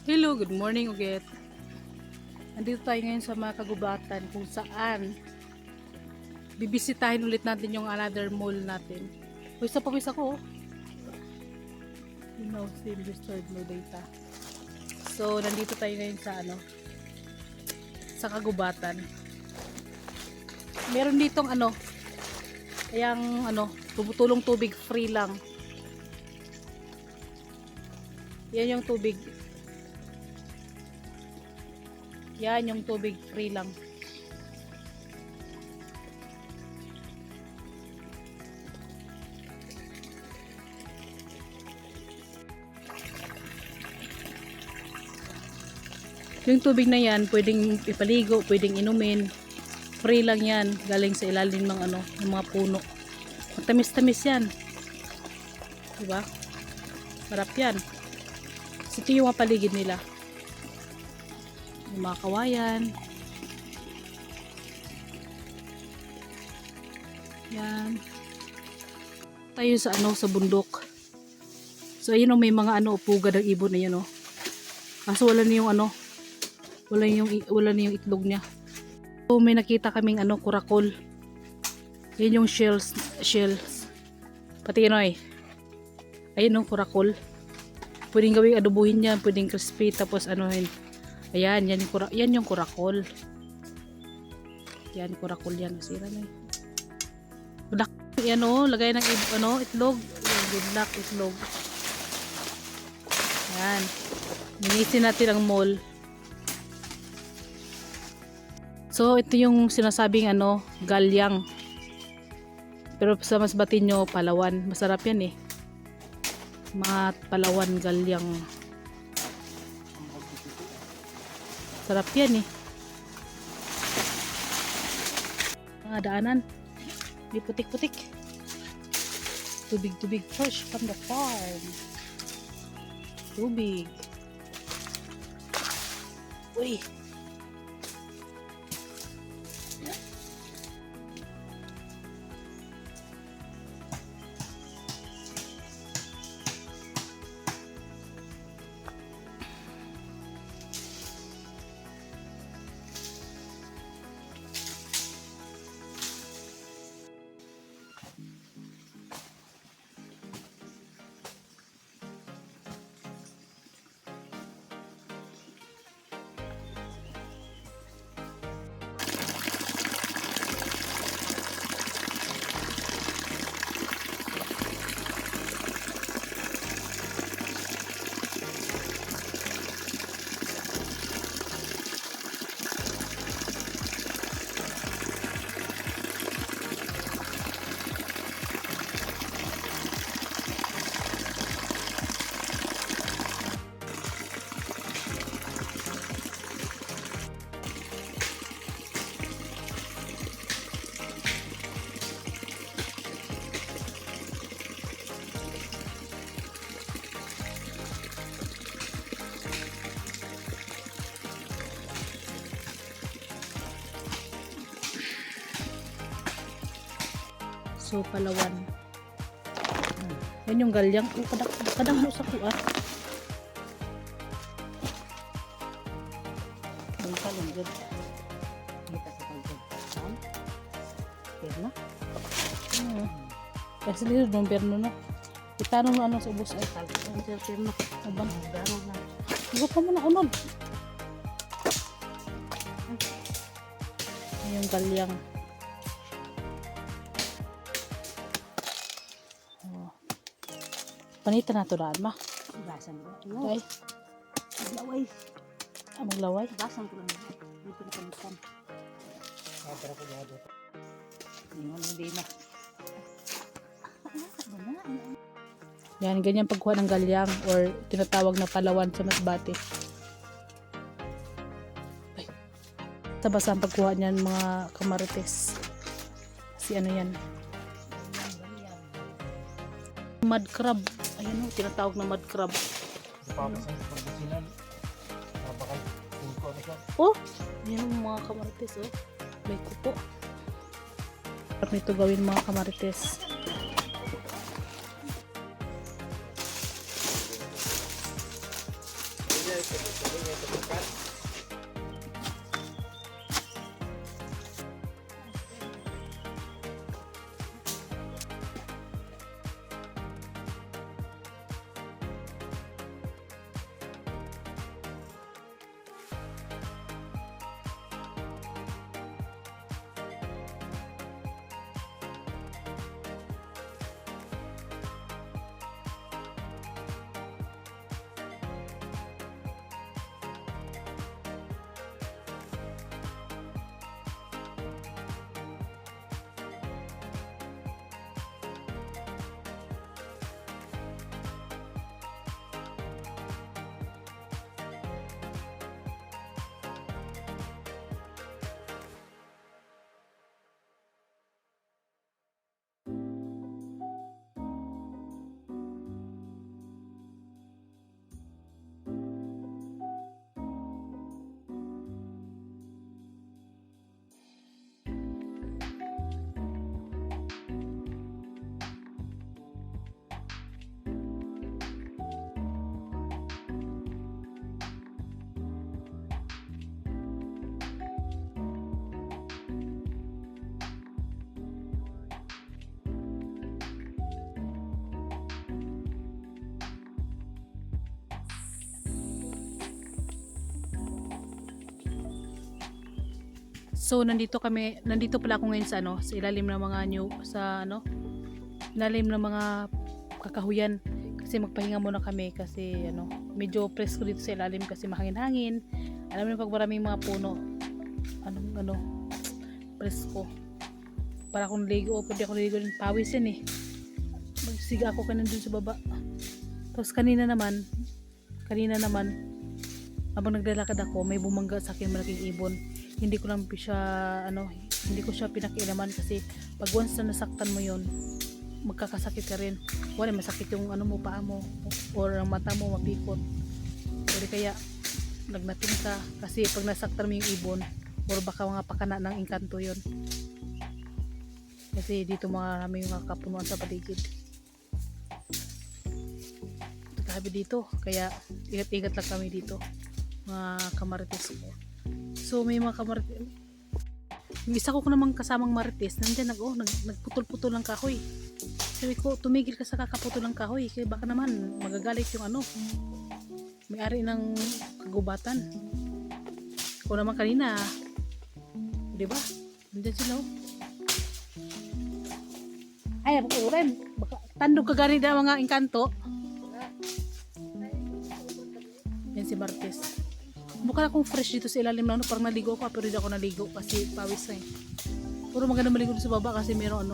Hello, good morning ulit. Nandito tayo ngayon sa mga kagubatan kung saan bibisitahin ulit natin yung another mall natin. Pawis ako. You know, still destroyed no data. So, nandito tayo ngayon sa kagubatan. Meron ditong tumutulong tubig free lang. Yan yung tubig. Yan yung tubig free lang. Yung tubig na yan, pwedeng ipaligo, pwedeng inumin. Free lang yan, galing sa ilalim ng ng mga puno. Matamis-tamis yan. Diba? Marap yan. So, ito yung mga paligid nila. Yung mga kawayan. Yan. Tayo sa bundok. So ayun may mga upuga ng ibon na yun Kaso wala na yung wala na yung itlog niya. So may nakita kaming kurakol. Yan yung shells. Pati ayun kurakol. Pwedeng gawing adobuhin yan, pwedeng crispy tapos ayan, yan yung kurakol. Yan, kurakol yan. Sira na yan lagay ng itlog. Good luck, itlog. Yan. Minisin natin ang mall. So, ito yung sinasabing galyang. Pero sa Masbate, Palawan. Masarap yan Mga Palawan galyang. Sarap yan Mga daanan. May putik-putik. Tubig fresh from the farm. Tubig. Uy. So, Palawan. Yan yung galyang. Kadang sa kuha. Ang kalong dyan. Kita sa kalong. Saan? Perna? Kasi dito doon perno Itanong mo sa ubos ay kalong. Ang perno. Abang. Darong na. Iba pa mo na unod. Yung galyang. Panitan na ito daan ma. Basan ko. Ay. Maglaway. Maglaway? Basan ko lang. Dito na panitan. Para ko dito. Hindi na. Yan, ganyan pagkuha ng galyang or tinatawag na Palawan sa Masbate. Ay. Basta ang pagkuha niyan mga kamarites. Kasi yan. Mud crab. Ayan tinatawag na mud crab. Oh, yan mga kamarites May kupo. Sarap nito gawin mga kamarites. So nandito pala ako ngayon sa sa ilalim ng mga ilalim ng mga kakahuyan kasi magpahinga muna kami kasi medyo presko dito sa ilalim kasi mahangin-hangin. Alam mo pag maraming mga puno, presko. Para akong ligo, pwede ako ligo ng pawis yan magsiga ako kanina dun sa baba. Tapos kanina naman habang naglalakad ako, may bumangga sa akin malaking ibon. Hindi ko siya pinakialaman kasi pag once na nasaktan mo yon, magkakasakit ka rin. Wala, masakit yung mo, paa mo or ang mata mo mapikot. Pwede kaya nagnating ka kasi pag nasaktan mo yung ibon or baka mga pakana ng engkanto yon. Kasi dito maraming mga kapunuan sa paligid. Tabi dito, kaya ingat-ingat lang kami dito, mga kamarites ko. So may mga kamarites, yung isa ko namang kasamang marites nandiyan nagputol-putol ng kahoy. Sabi ko, tumigil ka sa kakaputol ng kahoy kasi baka naman magagalit yung may-ari ng kagubatan. O naman kanina, di ba? Nandiyan sila ay, baka tandog ka gani na mga engkanto. Yan si Martes. Mukha akong fresh dito sa ilalim na parang naligo ako pero hindi ako naligo kasi pawis na Puro maganda maligo sa baba kasi meron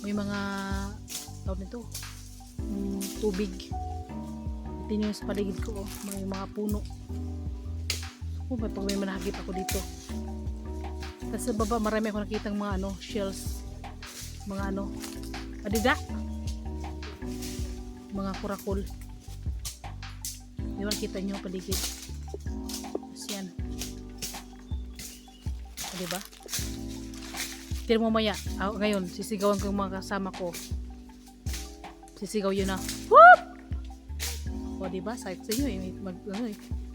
may mga tawag nito tubig. Tingnan nyo sa paligid ko may mga puno. Pag may manahagip ako dito. Tapos sa baba marami ako nakitang mga shells, mga adida, mga kurakol. Di ba kita nyo paligid? Yan. Diba? Tira mo maya. Ngayon, sisigawan ko yung mga kasama ko. Sisigaw yun na. Whoop! O diba? Sabi ko sa inyo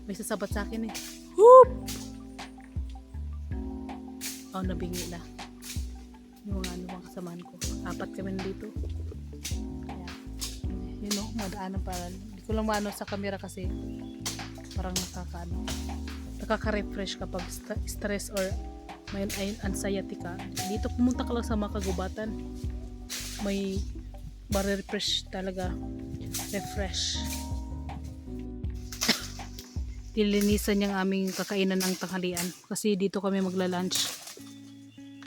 may sasabat sa akin Whoop! Nabingi na. Yung mga kasamahan ko. 4 kami nandito. Kaya, madaanan para. Hindi ko lang maano sa camera kasi parang nakaka-refresh kapag stress or may anxiety ka. Dito pumunta ka lang sa mga kagubatan, may refresh talaga, refresh. Dilinisan niyang aming kakainan ng tanghalian kasi dito kami magla-lunch.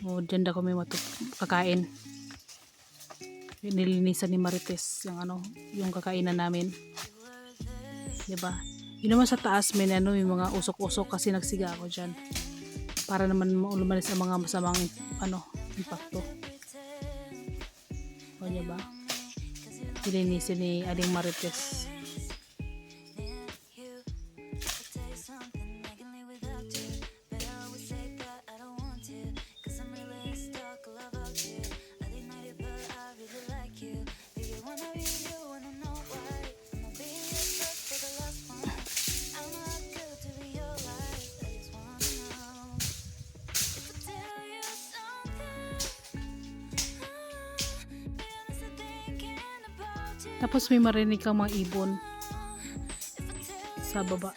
Diyan daw kami kakain. Nilinisan ni Marites yung kakainan namin, diba? Yun naman sa taas may may mga usok-usok kasi nagsiga ako dyan para naman lumalis ang mga masamang impacto. O diba? Dilinisin ni Aling Marites. Tapos may marinig kang mga ibon sa baba.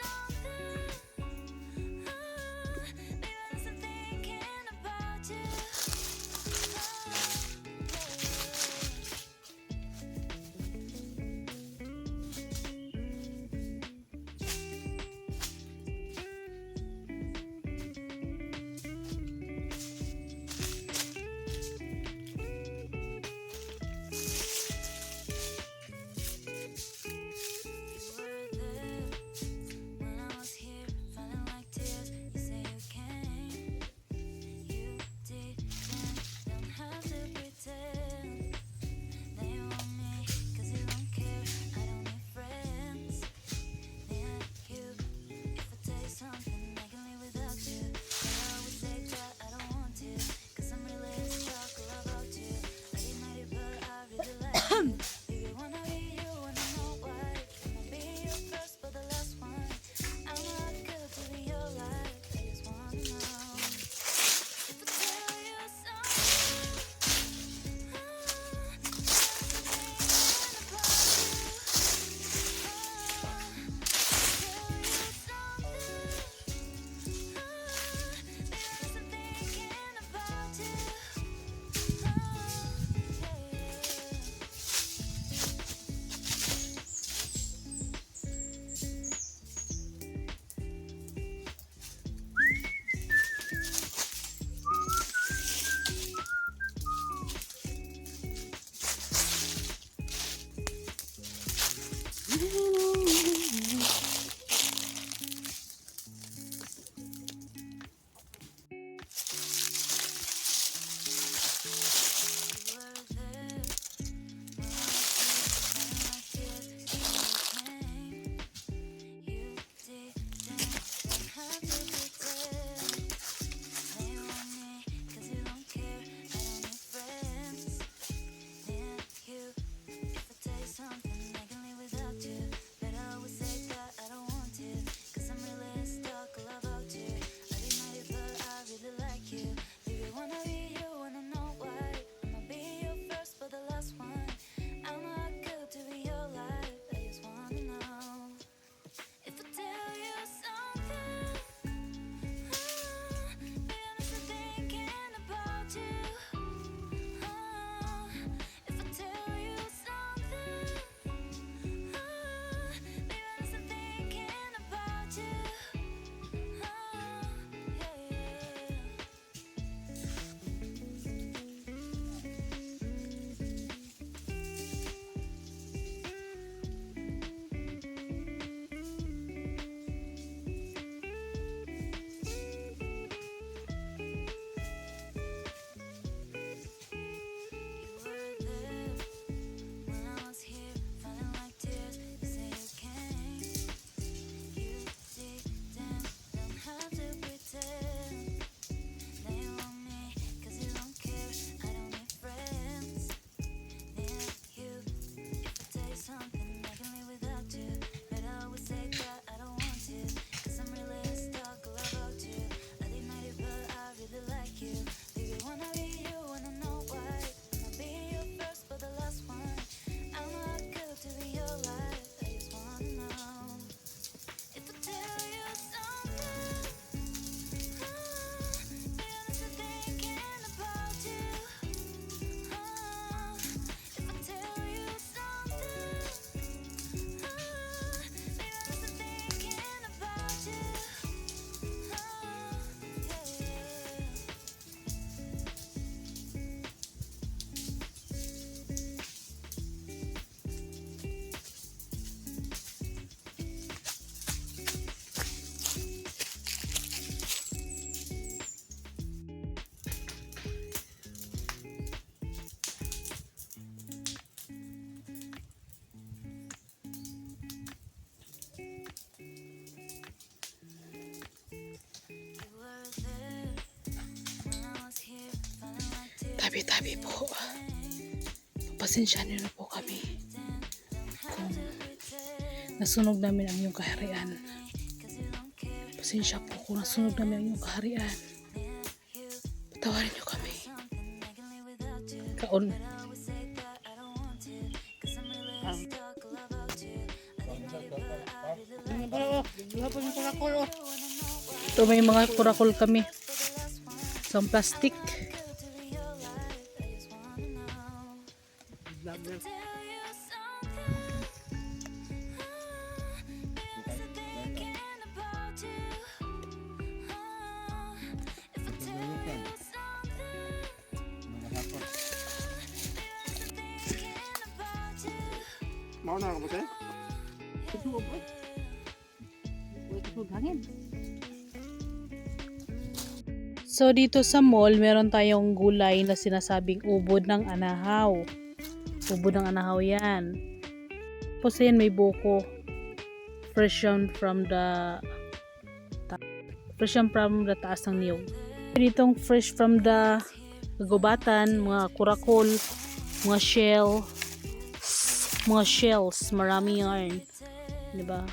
Tabi-tabi po. Pasensyahan niyo na po kami kung nasunog namin ang iyong kaharian. Pasensya po kung nasunog namin ang iyong kaharian. Patawarin niyo kami. Kaon. Ito may mga kurakol kami. Isang plastic. Mau na ka ba sa'yo? Ito ba? Ito hangin. So dito sa mall, meron tayong gulay na sinasabing ubod ng anahaw. Ubod ng anahaw yan. Tapos yan may buko. Fresh yan from the taas ng niyog. Ditong fresh from the gubatan, mga kurakol, mga shells, marami yarn. Diba?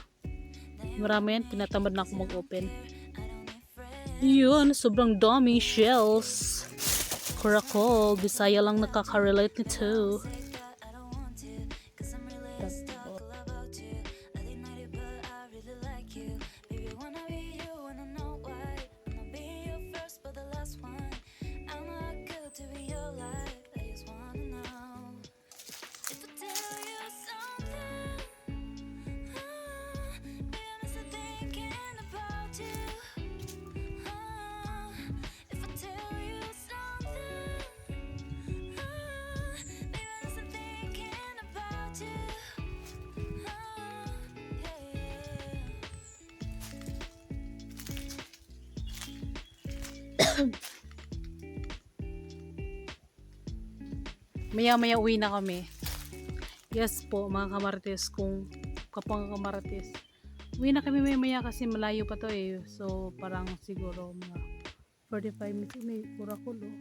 Marami yan, tinatamad na ako mag-open. Yun, sobrang daming shells. Kurakol, Bisaya lang nakaka-relate nito. Maya-maya uwi na kami. Yes po, mga kamarites, kung kapang kamarites. Uwi na kami maya-maya kasi malayo pa to eh. So, parang siguro mga 45 minutes. May kurakol oh.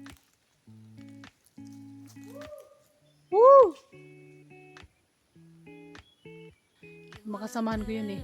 Woo! Makasamahan ko yun eh.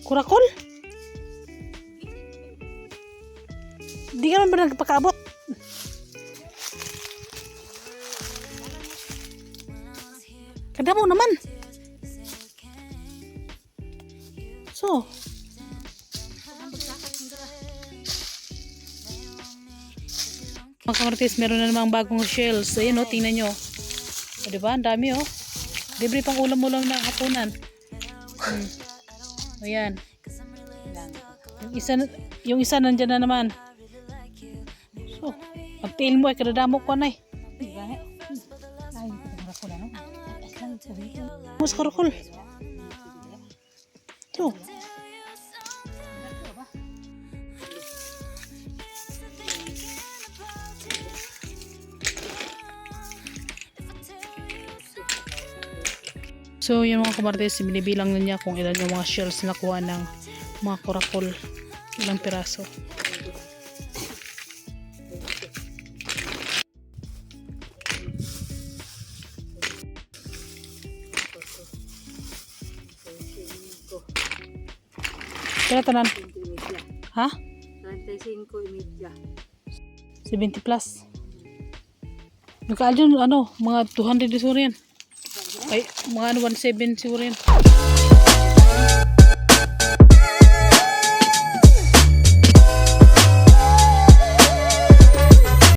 Kurakol? Di ka naman ba nagpakaabot? Kada mo naman. So, mga kamartis, meron na namang bagong shells. Ayan o, tingnan nyo. O, diba? Ang dami o. Libre pang ulam-ulam na hapunan. Ayan. Yung isa nandyan na naman. So, pagtiil mo ay kadadamo ko na eh. Mas karakol. Ito. So, yung mga kamartes, binibilang na niya kung ilan yung mga shells na nakuha ng mga kurakol. Ilang piraso. Kaya tanan? Ha? 35.5. 70 plus. Nakaal dyan, ano, mga 200 siguro yan. Ay, mga 170 siguro yan.